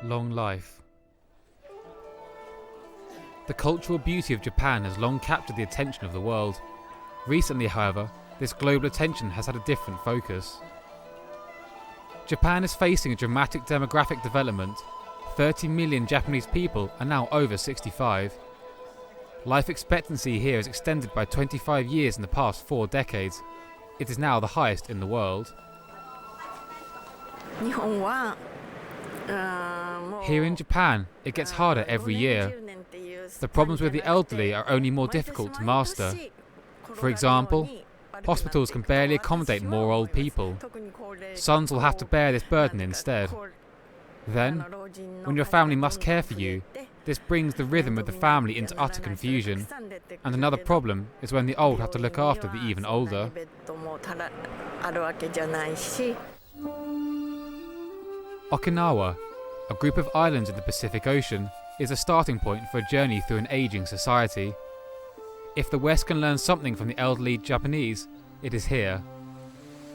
long life. The cultural beauty of Japan has long captured the attention of the world. Recently, however, this global attention has had a different focus. Japan is facing a dramatic demographic development. 30 million Japanese people are now over 65. Life expectancy here is extended by 25 years in the past 4 decades. It is now the highest in the world. Here in Japan, it gets harder every year. The problems with the elderly are only more difficult to master. For example, hospitals can barely accommodate more old people. Sons will have to bear this burden instead. Then, when your family must care for you, this brings the rhythm of the family into utter confusion. And another problem is when the old have to look after the even older. Okinawa, a group of islands in the Pacific Ocean, is a starting point for a journey through an aging society. If the West can learn something from the elderly Japanese, it is here.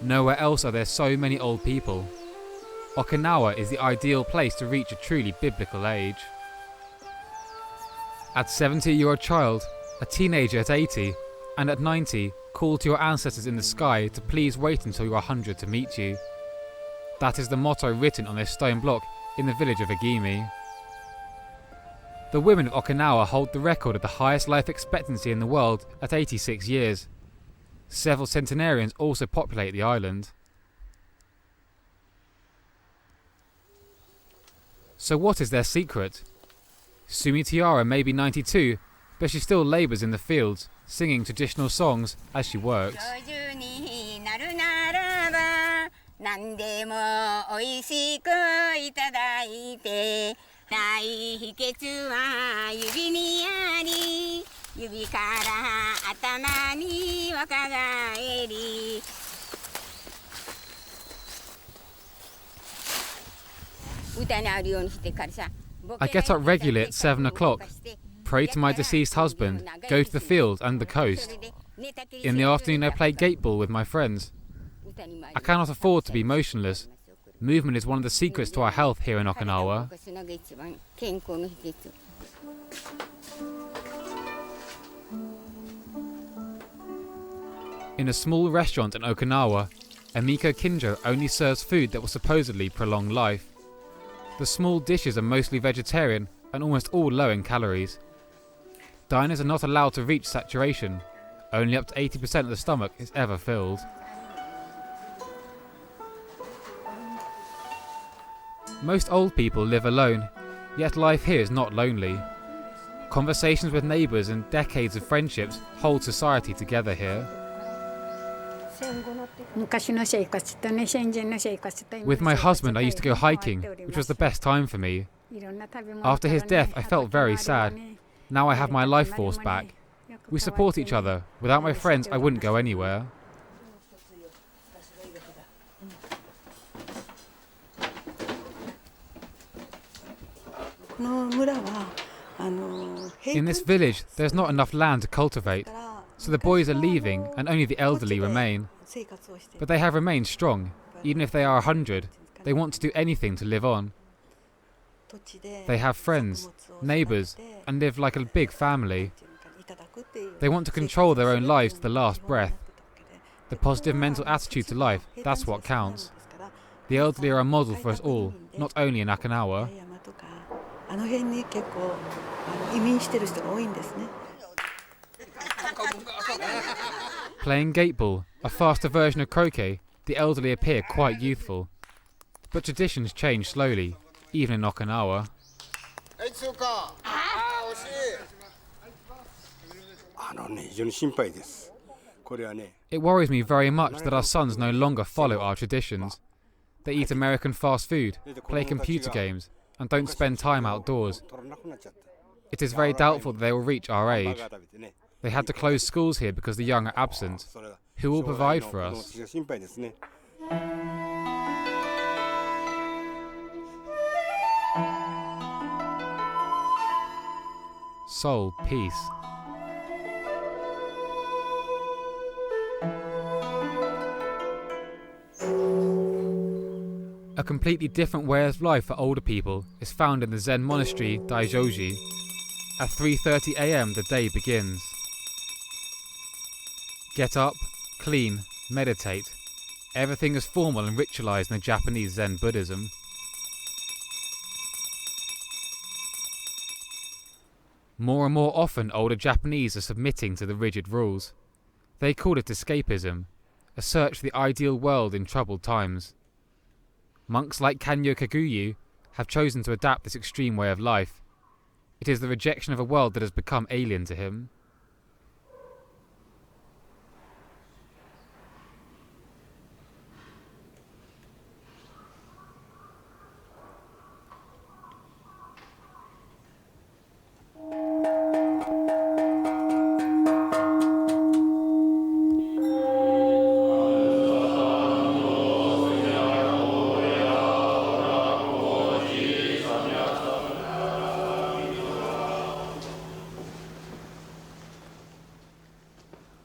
Nowhere else are there so many old people. Okinawa is the ideal place to reach a truly biblical age. At 70 you're a child, a teenager at 80, and at 90 call to your ancestors in the sky to please wait until you're 100 to meet you. That is the motto written on this stone block in the village of Agimi. The women of Okinawa hold the record of the highest life expectancy in the world at 86 years. Several centenarians also populate the island. So what is their secret? Sumi Tiara may be 92, but she still labours in the fields, singing traditional songs as she works. I get up regularly at 7 o'clock, pray to my deceased husband, go to the field and the coast. In the afternoon I play gate ball with my friends. I cannot afford to be motionless. Movement is one of the secrets to our health here in Okinawa. In a small restaurant in Okinawa, Emiko Kinjo only serves food that will supposedly prolong life. The small dishes are mostly vegetarian and almost all low in calories. Diners are not allowed to reach saturation. Only up to 80% of the stomach is ever filled. Most old people live alone, yet life here is not lonely. Conversations with neighbours and decades of friendships hold society together here. With my husband I used to go hiking, which was the best time for me. After his death I felt very sad. Now I have my life force back. We support each other. Without my friends I wouldn't go anywhere. In this village there's not enough land to cultivate, so the boys are leaving and only the elderly remain. But they have remained strong. Even if they are 100, they want to do anything to live on. They have friends, neighbours, and live like a big family. They want to control their own lives to the last breath. The positive mental attitude to life, that's what counts. The elderly are a model for us all, not only in Okinawa. Playing gate ball, a faster version of croquet, the elderly appear quite youthful. But traditions change slowly, even in Okinawa. It worries me very much that our sons no longer follow our traditions. They eat American fast food, play computer games, and don't spend time outdoors. It is very doubtful that they will reach our age. They had to close schools here because the young are absent. Who will provide for us? Soul peace. A A completely different way of life for older people is found in the Zen monastery Daijoji. At 3:30 AM the day begins. Get up, clean, meditate. Everything is formal and ritualized in the Japanese Zen Buddhism. More and more often older Japanese are submitting to the rigid rules. They call it escapism, a search for the ideal world in troubled times. Monks like Kanyo Kaguyu have chosen to adapt this extreme way of life. It is the rejection of a world that has become alien to him.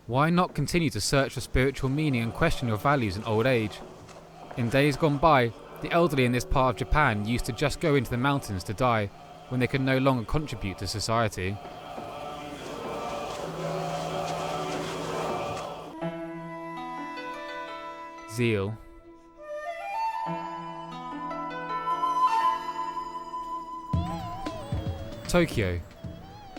Why not continue to search for spiritual meaning and question your values in old age? In days gone by, the elderly in this part of Japan used to just go into the mountains to die when they could no longer contribute to society. Zeal. Tokyo.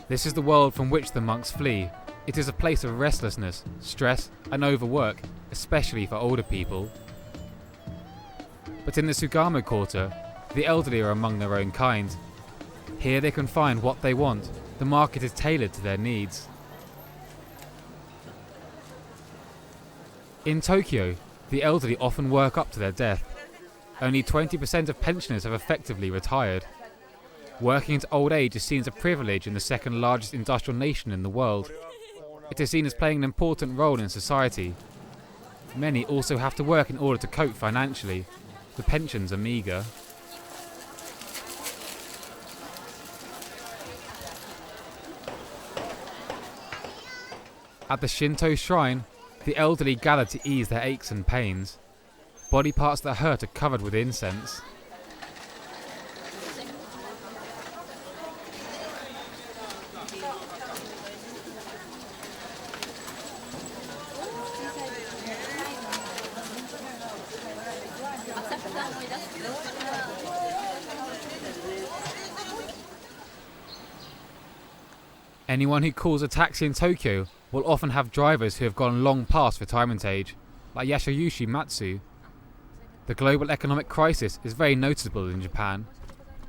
This is the world from which the monks flee. It is a place of restlessness, stress, and overwork, especially for older people. But in the Sugamo Quarter, the elderly are among their own kind. Here they can find what they want. The market is tailored to their needs. In Tokyo, the elderly often work up to their death. Only 20% of pensioners have effectively retired. Working into old age is seen as a privilege in the second largest industrial nation in the world. It is seen as playing an important role in society. Many also have to work in order to cope financially. The pensions are meagre. At the Shinto shrine, the elderly gather to ease their aches and pains. Body parts that hurt are covered with incense. Anyone who calls a taxi in Tokyo will often have drivers who have gone long past retirement age, like Yasuyoshi Matsui. The global economic crisis is very noticeable in Japan.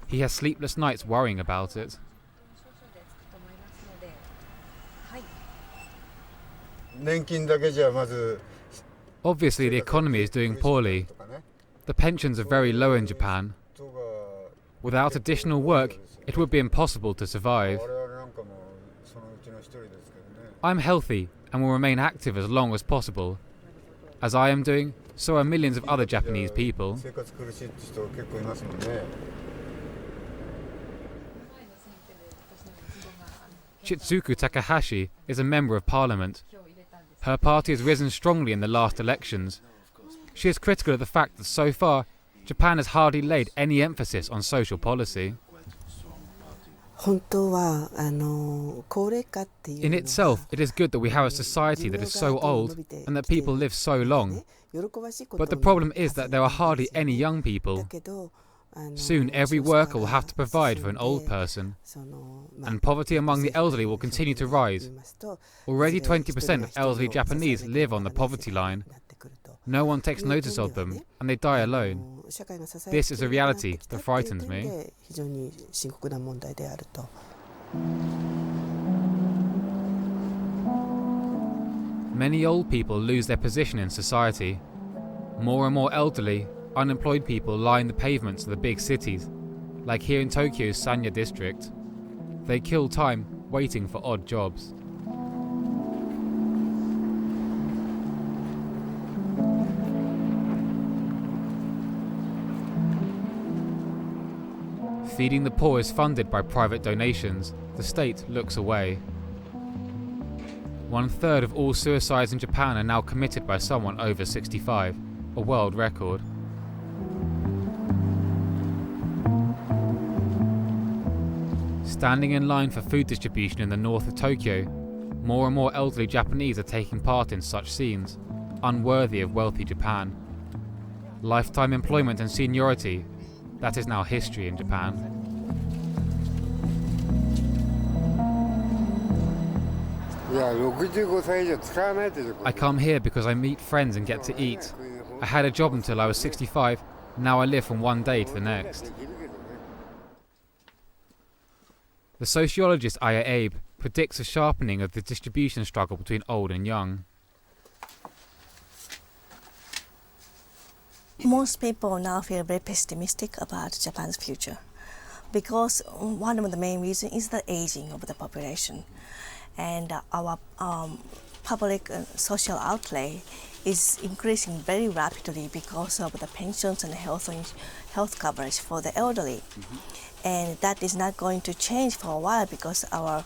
He has sleepless nights worrying about it. Obviously the economy is doing poorly. The pensions are very low in Japan. Without additional work, it would be impossible to survive. I'm healthy and will remain active as long as possible. As I am doing, so are millions of other Japanese people. Chitsuku Takahashi is a member of parliament. Her party has risen strongly in the last elections. She is critical of the fact that so far, Japan has hardly laid any emphasis on social policy. In itself, it is good that we have a society that is so old and that people live so long. But the problem is that there are hardly any young people. Soon every worker will have to provide for an old person. And poverty among the elderly will continue to rise. Already 20% of elderly Japanese live on the poverty line. No one takes notice of them, and they die alone. This is a reality that frightens me. Many old people lose their position in society. More and more elderly, unemployed people line the pavements of the big cities, like here in Tokyo's Sanya district. They kill time waiting for odd jobs. Feeding the poor is funded by private donations. The state looks away. 1/3 of all suicides in Japan are now committed by someone over 65, a world record. Standing in line for food distribution in the north of Tokyo, more and more elderly Japanese are taking part in such scenes, unworthy of wealthy Japan. Lifetime employment and seniority, that is now history in Japan. I come here because I meet friends and get to eat. I had a job until I was 65, now I live from one day to the next. The sociologist Abe predicts a sharpening of the distribution struggle between old and young. Most people now feel very pessimistic about Japan's future because one of the main reasons is the aging of the population. And our public social outlay is increasing very rapidly because of the pensions and health coverage for the elderly. And that is not going to change for a while because our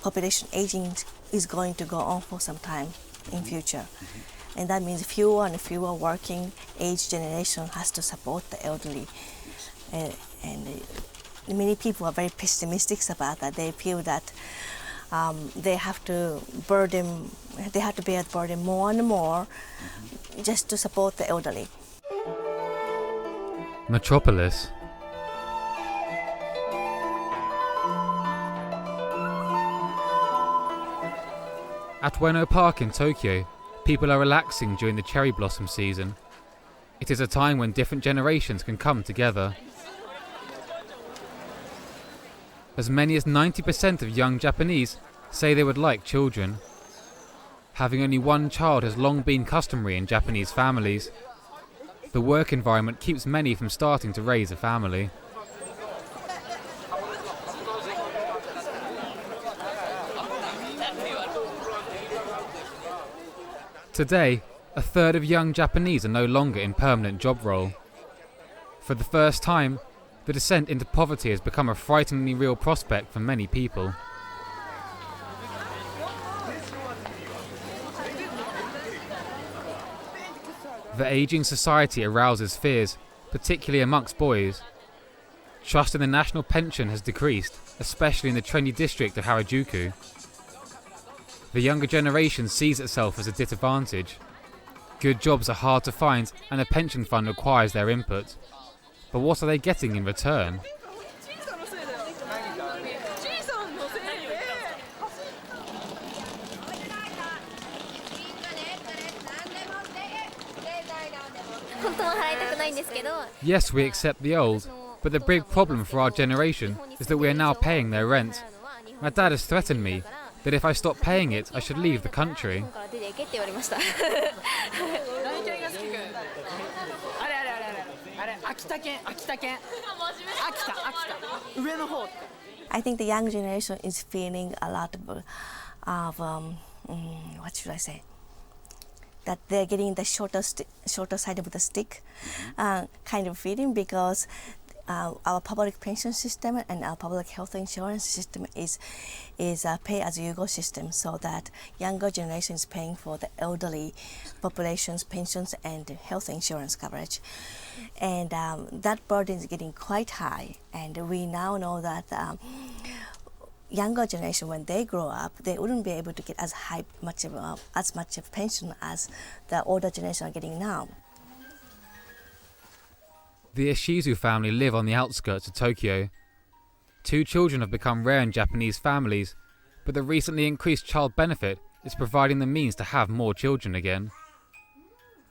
population aging is going to go on for some time in future. And that means fewer and fewer working age generation has to support the elderly. And many people are very pessimistic about that. They feel that they have to bear the burden more and more just to support the elderly. Metropolis. At Ueno Park in Tokyo, people are relaxing during the cherry blossom season. It is a time when different generations can come together. As many as 90% of young Japanese say they would like children. Having only one child has long been customary in Japanese families. The work environment keeps many from starting to raise a family. Today, a third of young Japanese are no longer in permanent job role. For the first time, the descent into poverty has become a frighteningly real prospect for many people. The ageing society arouses fears, particularly amongst boys. Trust in the national pension has decreased, especially in the trendy district of Harajuku. The younger generation sees itself as a disadvantage. Good jobs are hard to find and the pension fund requires their input. But what are they getting in return? Yes, we accept the old, but the big problem for our generation is that we are now paying their rent. My dad has threatened me that if I stop paying it, I should leave the country. I think the young generation is feeling a lot of what should I say? That they're getting the shorter side of the stick kind of feeling because our public pension system and our public health insurance system is a pay-as-you-go system, so that younger generation is paying for the elderly population's pensions and health insurance coverage. And that burden is getting quite high, and we now know that younger generation, when they grow up, they wouldn't be able to get as much of pension as the older generation are getting now. The Ishizu family live on the outskirts of Tokyo. 2 children have become rare in Japanese families, but the recently increased child benefit is providing the means to have more children again.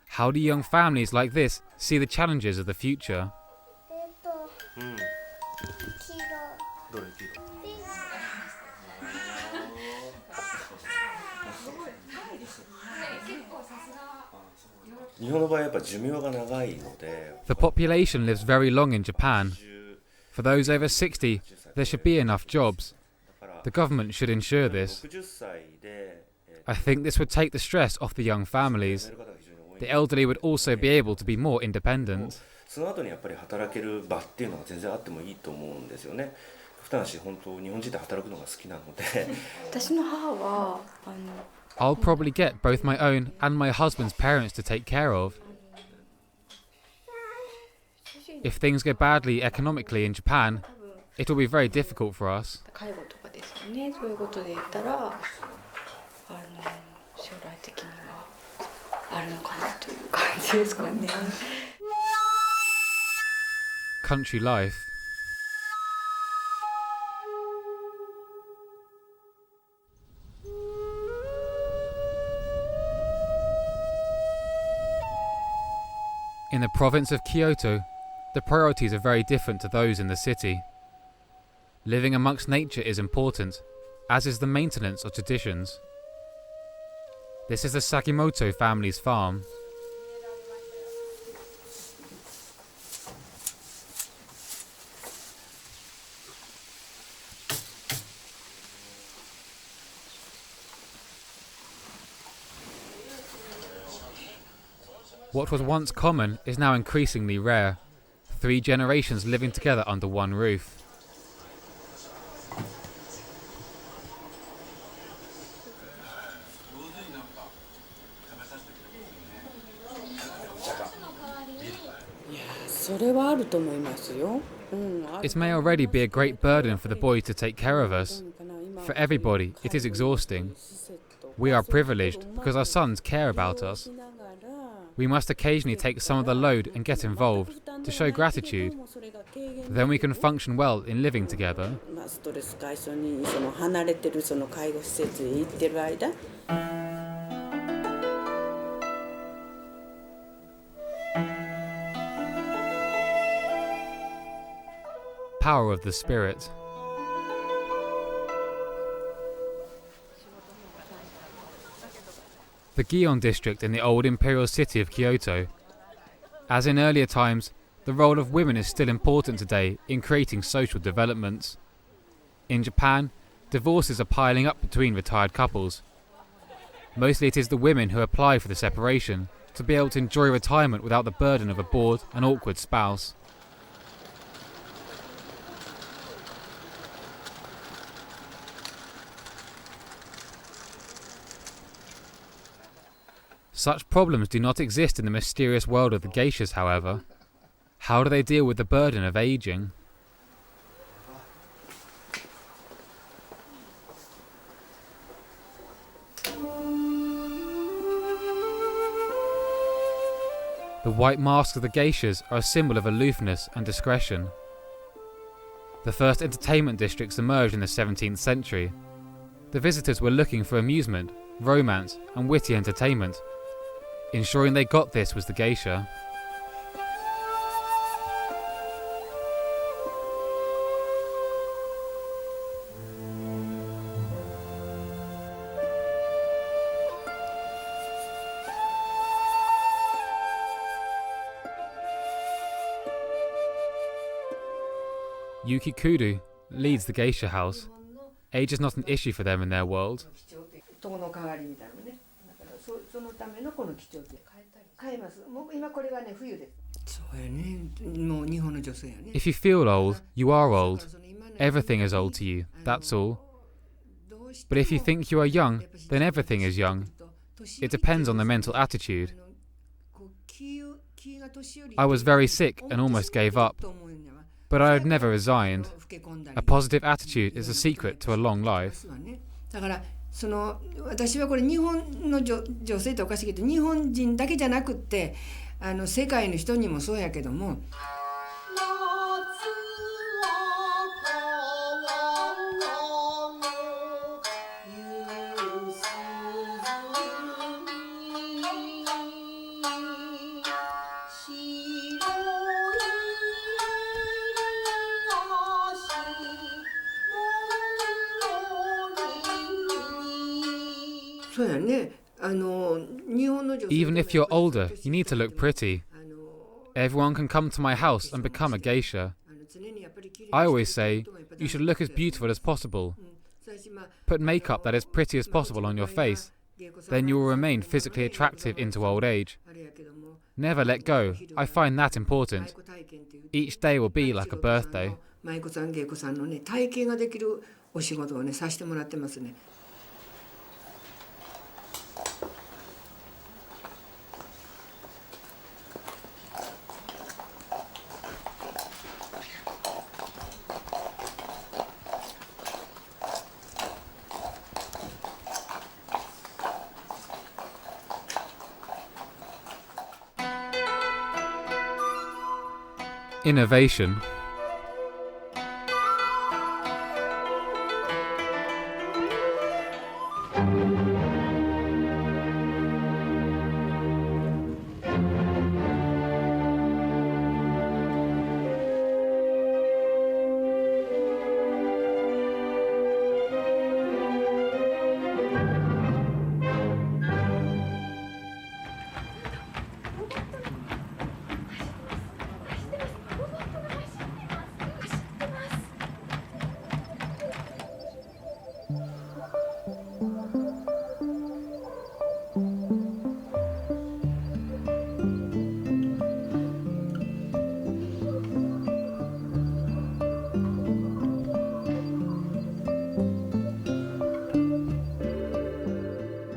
How do young families like this see the challenges of the future? The population lives very long in Japan. For those over 60, there should be enough jobs. The government should ensure this. I think this would take the stress off the young families. The elderly would also be able to be more independent. I'll probably get both my own and my husband's parents to take care of. If things go badly economically in Japan, it will be very difficult for us. 介護とかですよね。そういうことで言ったら、将来的にはあるのかなという感じですかね。Country life. In the province of Kyoto, the priorities are very different to those in the city. Living amongst nature is important, as is the maintenance of traditions. This is the Sakimoto family's farm. What was once common is now increasingly rare. 3 generations living together under one roof. It may already be a great burden for the boys to take care of us. For everybody, it is exhausting. We are privileged because our sons care about us. We must occasionally take some of the load and get involved to show gratitude. Then we can function well in living together. Power of the spirit. The Gion district in the old imperial city of Kyoto. As in earlier times, the role of women is still important today in creating social developments. In Japan, divorces are piling up between retired couples. Mostly it is the women who apply for the separation to be able to enjoy retirement without the burden of a bored and awkward spouse. Such problems do not exist in the mysterious world of the geishas, however. How do they deal with the burden of aging? The white masks of the geishas are a symbol of aloofness and discretion. The first entertainment districts emerged in the 17th century. The visitors were looking for amusement, romance, and witty entertainment. Ensuring they got this was the geisha. Yukie Kudo leads the geisha house. Age is not an issue for them in their world. If you feel old, you are old. Everything is old to you, that's all. But if you think you are young, then everything is young. It depends on the mental attitude. I was very sick and almost gave up. But I had never resigned. A positive attitude is the secret to a long life. 私はこれ日本の女性っておかしいけど日本人だけじゃなくって世界の人にもそうやけどもそうやねEven if you're older, you need to look pretty. Everyone can come to my house and become a geisha. I always say, you should look as beautiful as possible. Put makeup that is pretty as possible on your face. Then you will remain physically attractive into old age. Never let go. I find that important. Each day will be like a birthday. 舞妓さん芸妓さんのね体験ができるお仕事をねさせてもらってますね。Innovation.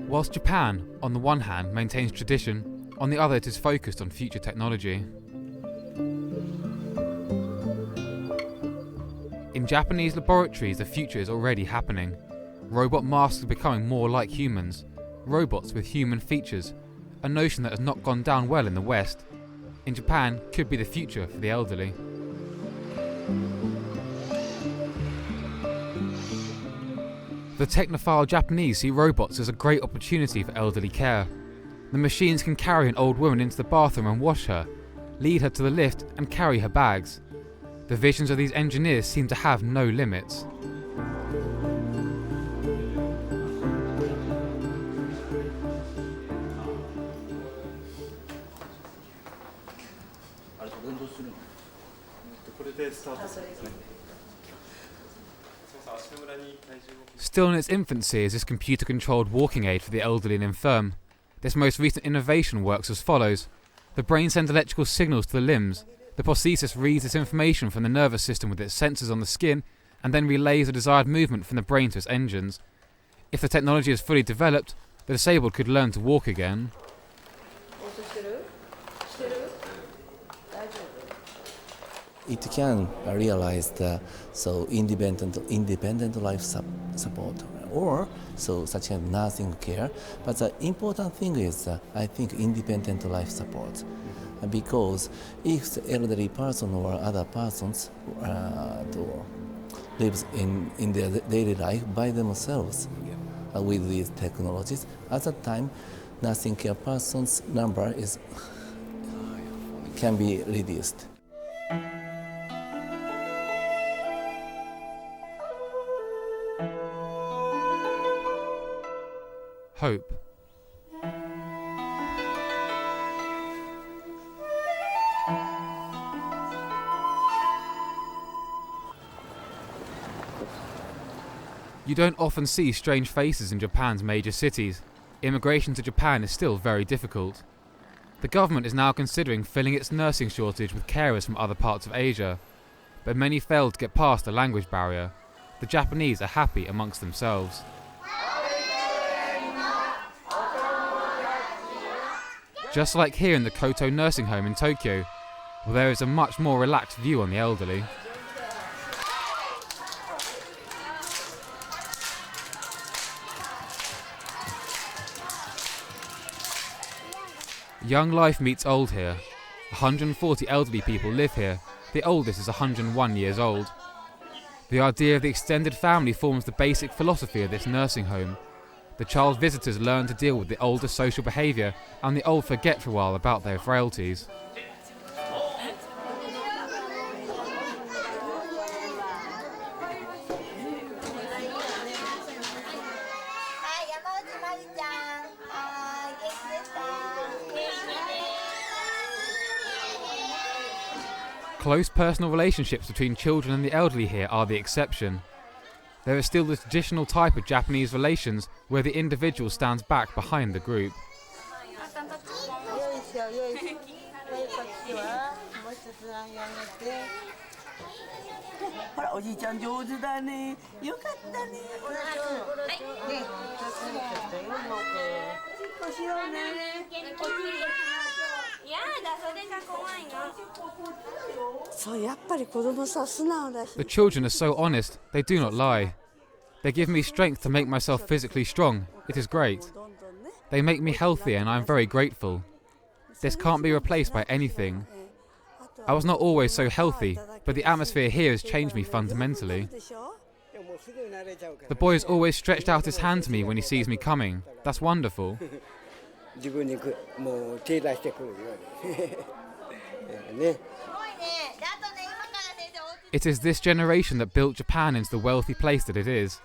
Whilst Japan, on the one hand, maintains tradition, on the other it is focused on future technology. In Japanese laboratories, the future is already happening. Robot masks are becoming more like humans, robots with human features, a notion that has not gone down well in the West. In Japan, could be the future for the elderly. The technophile Japanese see robots as a great opportunity for elderly care. The machines can carry an old woman into the bathroom and wash her, lead her to the lift and carry her bags. The visions of these engineers seem to have no limits. Still in its infancy is this computer-controlled walking aid for the elderly and infirm. This most recent innovation works as follows. The brain sends electrical signals to the limbs. The prosthesis reads this information from the nervous system with its sensors on the skin and then relays the desired movement from the brain to its engines. If the technology is fully developed, the disabled could learn to walk again. It can realize the independent life support or such as nursing care. But the important thing is I think independent life support, because if the elderly person or other persons lives in their daily life by themselves with these technologies, at that time nursing care persons number can be reduced. Hope. You don't often see strange faces in Japan's major cities. Immigration to Japan is still very difficult. The government is now considering filling its nursing shortage with carers from other parts of Asia, but many failed to get past the language barrier. The Japanese are happy amongst themselves. Just like here in the Koto nursing home in Tokyo, where there is a much more relaxed view on the elderly. Young life meets old here. 140 elderly people live here. The oldest is 101 years old. The idea of the extended family forms the basic philosophy of this nursing home. The child visitors learn to deal with the older social behaviour, and the old forget for a while about their frailties. Close personal relationships between children and the elderly here are the exception. There is still the traditional type of Japanese relations where the individual stands back behind the group. The children are so honest, they do not lie. They give me strength to make myself physically strong. It is great. They make me healthy and I am very grateful. This can't be replaced by anything. I was not always so healthy, but the atmosphere here has changed me fundamentally. The boy has always stretched out his hand to me when he sees me coming. That's wonderful. It is this generation that built Japan into the wealthy place that it is.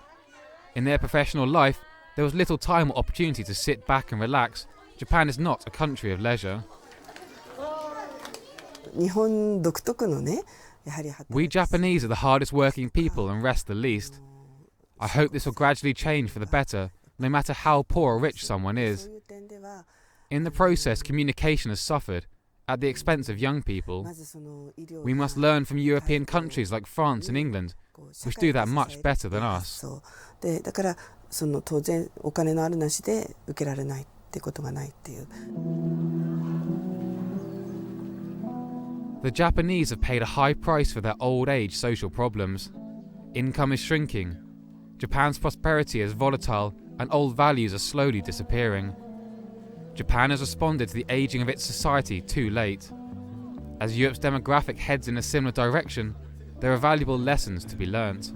In their professional life, there was little time or opportunity to sit back and relax. Japan is not a country of leisure. We Japanese are the hardest working people and rest the least. I hope this will gradually change for the better, no matter how poor or rich someone is. In the process, communication has suffered, at the expense of young people. We must learn from European countries like France and England, which do that much better than us. The Japanese have paid a high price for their old age social problems. Income is shrinking. Japan's prosperity is volatile and old values are slowly disappearing. Japan has responded to the aging of its society too late. As Europe's demographic heads in a similar direction, there are valuable lessons to be learnt.